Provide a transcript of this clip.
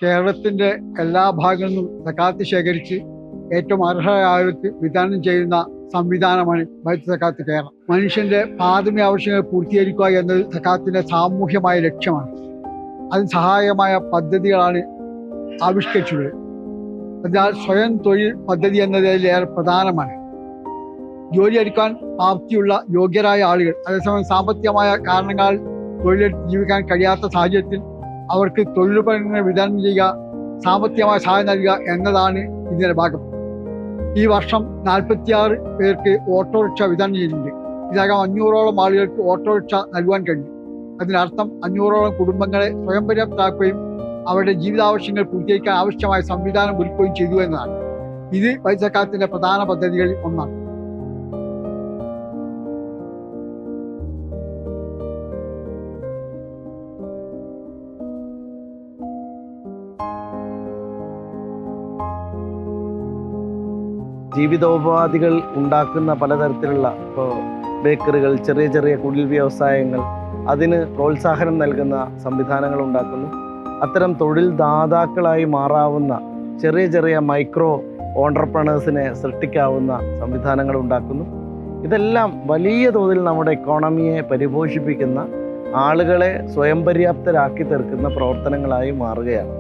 കേരളത്തിൻ്റെ എല്ലാ ഭാഗങ്ങളിൽ നിന്നും സക്കാത്ത് ശേഖരിച്ച് ഏറ്റവും അർഹരായവർക്ക് വിതരണം ചെയ്യുന്ന സംവിധാനമാണ് ബൈത്തുൽ സക്കാത്ത് കേരളം. മനുഷ്യൻ്റെ പ്രാഥമിക ആവശ്യങ്ങൾ പൂർത്തീകരിക്കുക എന്നത് സക്കാത്തിൻ്റെ സാമൂഹ്യമായ ലക്ഷ്യമാണ്. അതിന് സഹായകമായ പദ്ധതികളാണ് ആവിഷ്കരിച്ചുള്ളത്. അതിനാൽ സ്വയം തൊഴിൽ പദ്ധതി എന്നതിലേറെ പ്രധാനമാണ്. ജോലിയെടുക്കാൻ പ്രാപ്തിയുള്ള യോഗ്യരായ ആളുകൾ അതേസമയം സാമ്പത്തികമായ കാരണങ്ങളാൽ തൊഴിലെടുത്ത് ജീവിക്കാൻ കഴിയാത്ത സാഹചര്യത്തിൽ അവർക്ക് തൊഴിലുപകരണങ്ങൾ വിതരണം ചെയ്യുക, സാമ്പത്തികമായ സഹായം നൽകുക എന്നതാണ് ഇതിൻ്റെ ഭാഗം. ഈ വർഷം 46 പേർക്ക് ഓട്ടോറിക്ഷ വിതരണം ചെയ്യുന്നുണ്ട്. ഇതിനകം 500ഓളം ആളുകൾക്ക് ഓട്ടോറിക്ഷ നൽകുവാൻ കഴിഞ്ഞു. അതിനർത്ഥം 500ഓളം കുടുംബങ്ങളെ സ്വയം പര്യാപ്തരാക്കുകയും അവരുടെ ജീവിതാവശ്യങ്ങൾ പൂർത്തീകരിക്കാൻ ആവശ്യമായ സംവിധാനം ഒരുക്കുകയും ചെയ്തു എന്നതാണ്. ഇത് ബൈത്തുൽ സക്കാത്തിന്റെ പ്രധാന പദ്ധതികളിൽ ഒന്നാണ്. ജീവിതോപാധികൾ ഉണ്ടാക്കുന്ന പലതരത്തിലുള്ള ബേക്കറികൾ, ചെറിയ ചെറിയ കുടിൽ വ്യവസായങ്ങൾ, അതിന് പ്രോത്സാഹനം നൽകുന്ന സംവിധാനങ്ങൾ ഉണ്ടാക്കുന്നു. അത്തരം തൊഴിൽ ദാതാക്കളായി മാറാവുന്ന ചെറിയ ചെറിയ മൈക്രോ ഓൺട്രപ്രണേഴ്സിനെ സൃഷ്ടിക്കാവുന്ന സംവിധാനങ്ങൾ ഉണ്ടാക്കുന്നു. ഇതെല്ലാം വലിയ തോതിൽ നമ്മുടെ ഇക്കോണമിയെ പരിപോഷിപ്പിക്കുന്ന, ആളുകളെ സ്വയം പര്യാപ്തരാക്കി തീർക്കുന്ന പ്രവർത്തനങ്ങളായി മാറുകയാണ്.